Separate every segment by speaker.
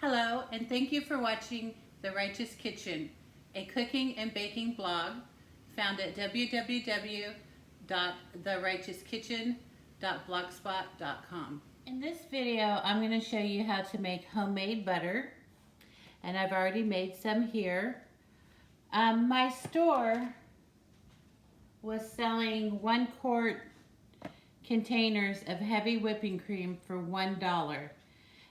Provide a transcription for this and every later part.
Speaker 1: Hello, and thank you for watching The Righteous Kitchen, a cooking and baking blog found at www.therighteouskitchen.blogspot.com. In this video, I'm going to show you how to make homemade butter, and I've already made some here. My store was selling 1 quart containers of heavy whipping cream for $1.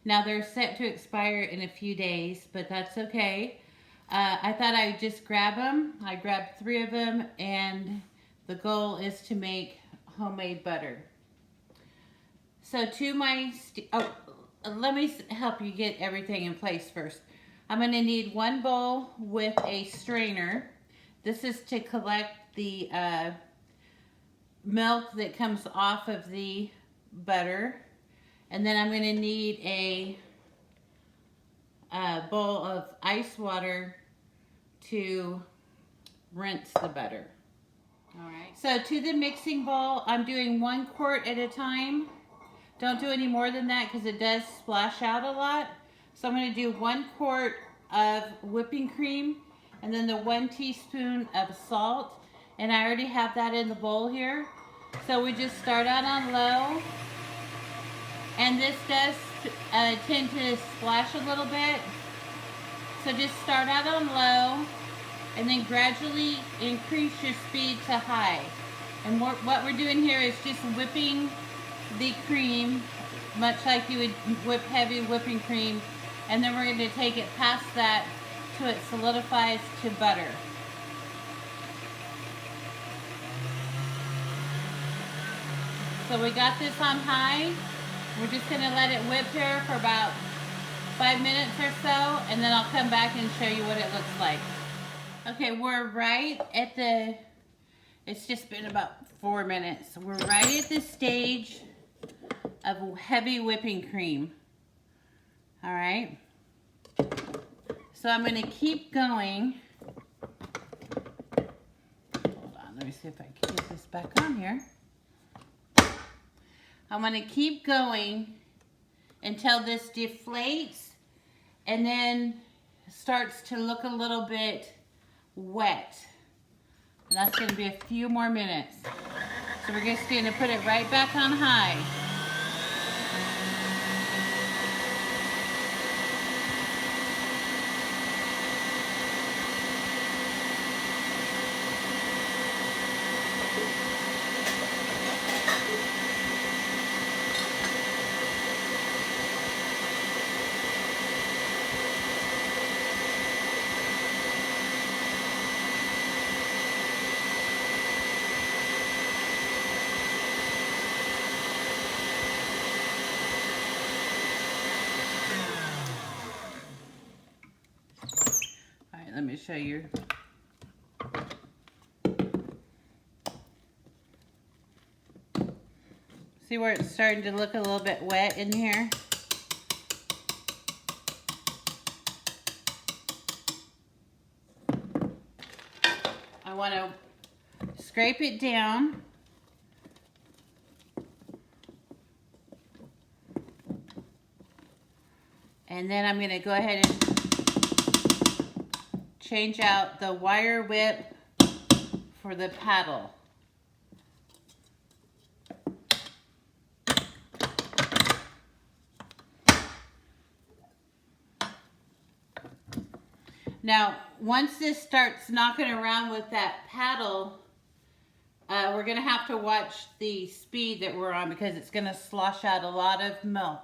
Speaker 1: Now they're set to expire in a few days, but that's okay. I thought I'd just grab them. I grabbed 3 of them, and the goal is to make homemade butter. So to my, let me help you get everything in place first. I'm going to need 1 bowl with a strainer. This is to collect the milk that comes off of the butter. And then I'm going to need a bowl of ice water to rinse the butter. All right. So to the mixing bowl, I'm doing 1 quart at a time. Don't do any more than that because it does splash out a lot. So I'm going to do 1 quart of whipping cream and then the 1 teaspoon of salt. And I already have that in the bowl here. So we just start out on low. And this does tend to splash a little bit. So just start out on low and then gradually increase your speed to high. And what we're doing here is just whipping the cream, much like you would whip heavy whipping cream. And then we're going to take it past that till it solidifies to butter. So we got this on high. We're just going to let it whip here for about 5 minutes or so, and then I'll come back and show you what it looks like. Okay, we're right at the, it's just been about 4 minutes. We're right at the stage of heavy whipping cream. All right. So I'm going to keep going. Hold on, let me see if I can get this back on here. I'm going to keep going until this deflates and then starts to look a little bit wet. And that's going to be a few more minutes. So we're just going to put it right back on high. Let me show you. See where it's starting to look a little bit wet in here? I want to scrape it down. And then I'm going to go ahead and change out the wire whip for the paddle. Now, once this starts knocking around with that paddle, we're going to have to watch the speed that we're on because it's going to slosh out a lot of milk.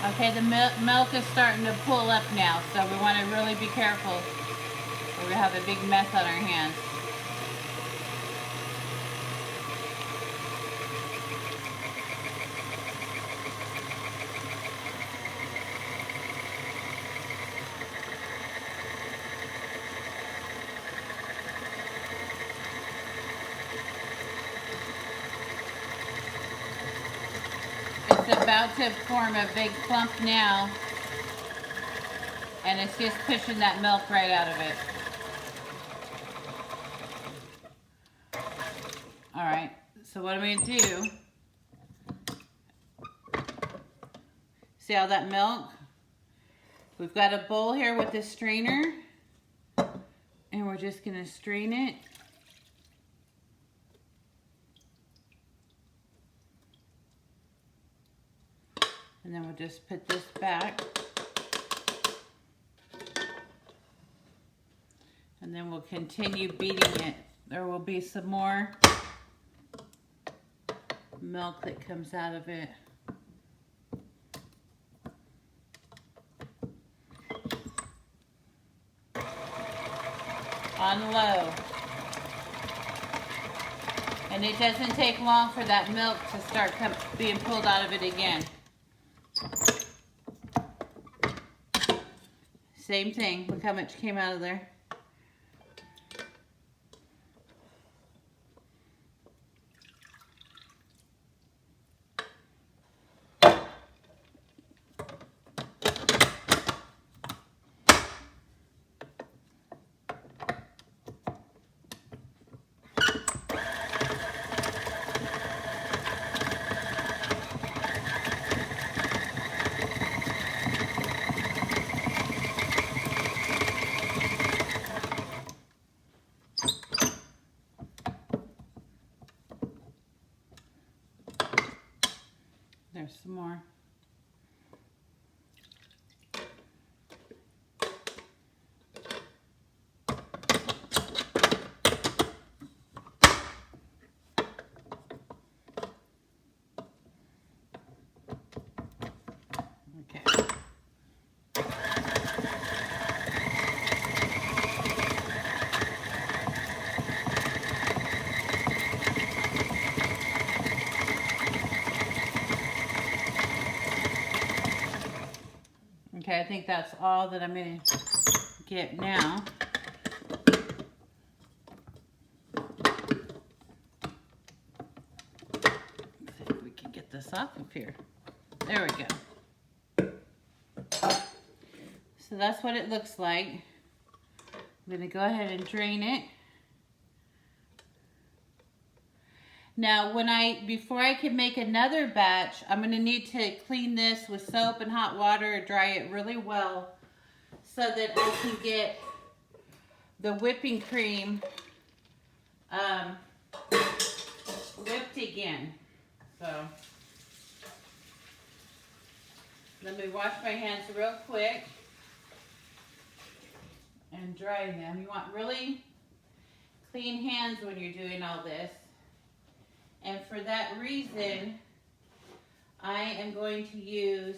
Speaker 1: Okay, the milk is starting to pull up now, so we want to really be careful or we have a big mess on our hands. It's about to form a big clump now, and it's just pushing that milk right out of it. All right, so what I'm going to do, see all that milk? We've got a bowl here with a strainer, and we're just going to strain it. And then we'll just put this back. And then we'll continue beating it. There will be some more milk that comes out of it. On low. And it doesn't take long for that milk to start being pulled out of it again. Same thing. Look how much came out of there. There's some more. Okay. Okay, I think that's all that I'm going to get now. Let's see if we can get this off of here. There we go. So that's what it looks like. I'm going to go ahead and drain it. Now, before I can make another batch, I'm going to need to clean this with soap and hot water, dry it really well, so that I can get the whipping cream whipped again. So, let me wash my hands real quick and dry them. You want really clean hands when you're doing all this. And for that reason, I am going to use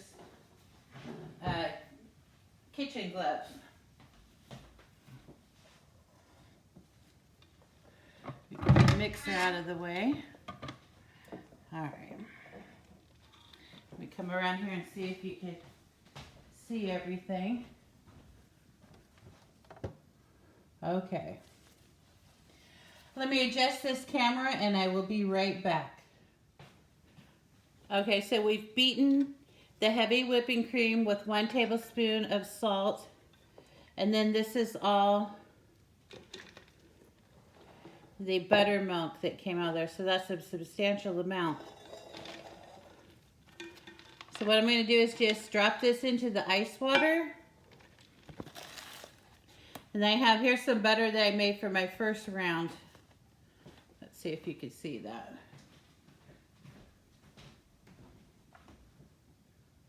Speaker 1: kitchen gloves. Get the mixer out of the way. All right. Let me come around here and see if you can see everything. Okay. Let me adjust this camera and I will be right back. Okay, so we've beaten the heavy whipping cream with 1 tablespoon of salt. And then this is all the buttermilk that came out of there. So that's a substantial amount. So what I'm going to do is just drop this into the ice water. And I have here some butter that I made for my first round. Let's see if you can see that.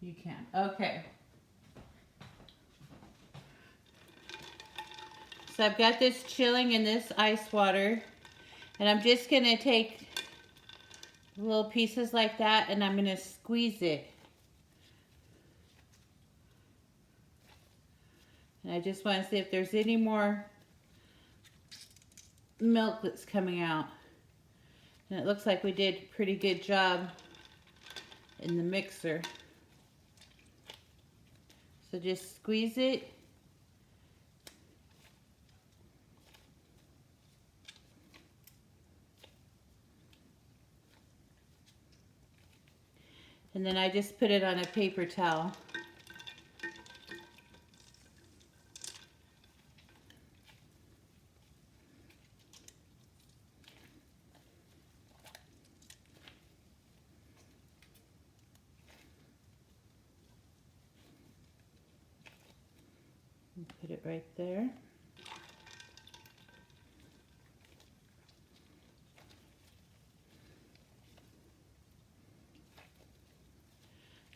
Speaker 1: You can. Okay. So I've got this chilling in this ice water. And I'm just going to take little pieces like that and I'm going to squeeze it. And I just want to see if there's any more milk that's coming out. And it looks like we did a pretty good job in the mixer. So just squeeze it. And then I just put it on a paper towel. Put it right there.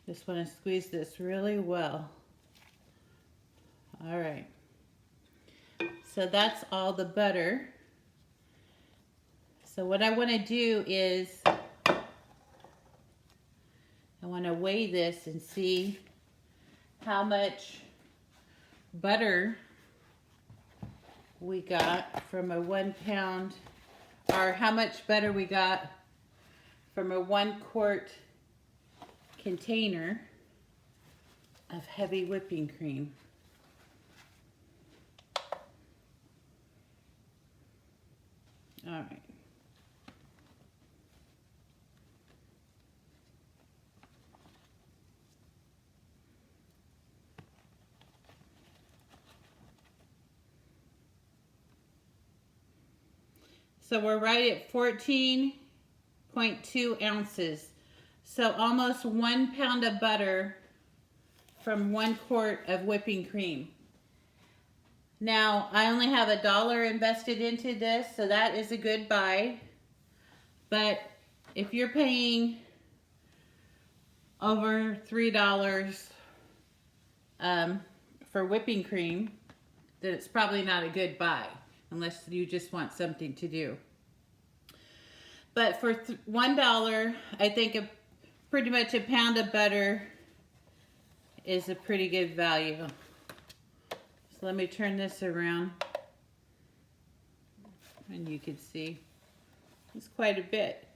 Speaker 1: Just want to squeeze this really well. All right. So that's all the butter. So what I want to do is I want to weigh this and see how much butter we got from a 1 pound, or how much butter we got from a 1 quart container of heavy whipping cream. All right. So we're right at 14.2 ounces. So almost 1 pound of butter from 1 quart of whipping cream. Now, I only have $1 invested into this, so that is a good buy. But if you're paying over $3 for whipping cream, then it's probably not a good buy, unless you just want something to do. But for $1, I think pretty much a pound of butter is a pretty good value. So let me turn this around, and you can see it's quite a bit.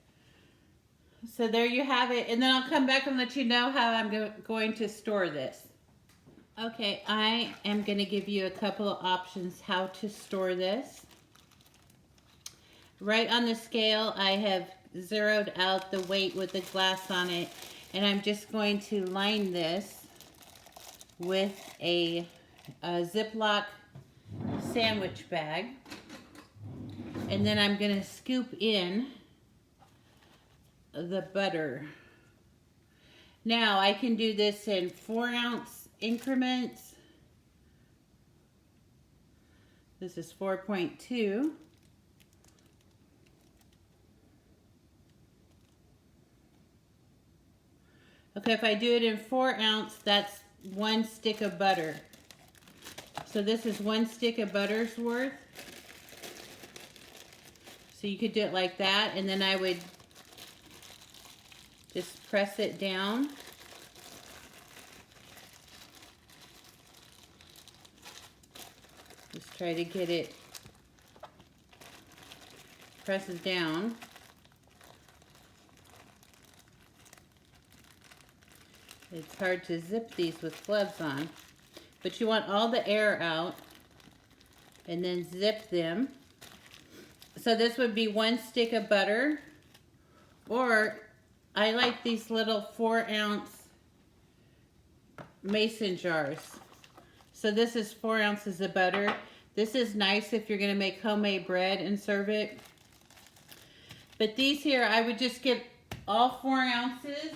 Speaker 1: So there you have it, and then I'll come back and let you know how I'm going to store this. Okay, I am going to give you a couple of options how to store this. Right on the scale, I have zeroed out the weight with the glass on it, and I'm just going to line this with a Ziploc sandwich bag, and then I'm going to scoop in the butter. Now I can do this in 4-ounce increments. This is 4.2. Okay, if I do it in 4-ounce, that's 1 stick of butter. So this is 1 stick of butter's worth. So you could do it like that, and then I would just press it down. Just try to get it, press it down. It's hard to zip these with gloves on, but you want all the air out and then zip them. So this would be 1 stick of butter, or I like these little 4-ounce mason jars. So this is 4 ounces of butter. This is nice if you're gonna make homemade bread and serve it. But these here, I would just get all 4 ounces.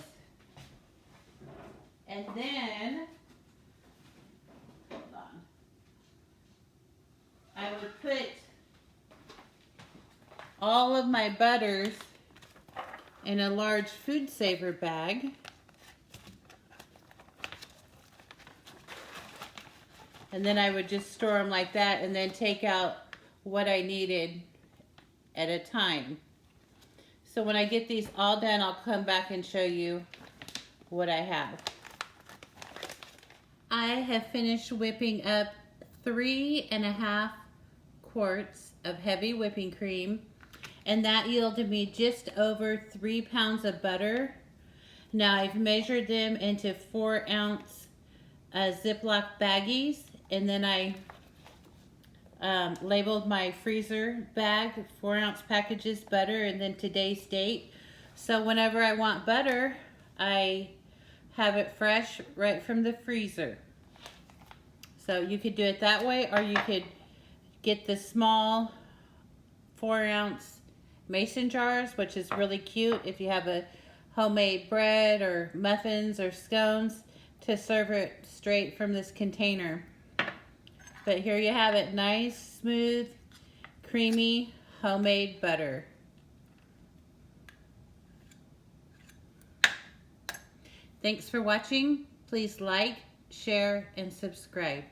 Speaker 1: And then, hold on, I would put all of my butters in a large food saver bag. And then I would just store them like that and then take out what I needed at a time. So when I get these all done, I'll come back and show you what I have. I have finished whipping up 3.5 quarts of heavy whipping cream, and that yielded me just over 3 pounds of butter. Now I've measured them into 4-ounce Ziploc baggies, and then I labeled my freezer bag 4-ounce packages butter and then today's date. So whenever I want butter, I have it fresh right from the freezer. So you could do it that way, or you could get the small 4-ounce mason jars, which is really cute if you have a homemade bread or muffins or scones, to serve it straight from this container. But here you have it, nice, smooth, creamy, homemade butter. Thanks for watching. Please like, share, and subscribe.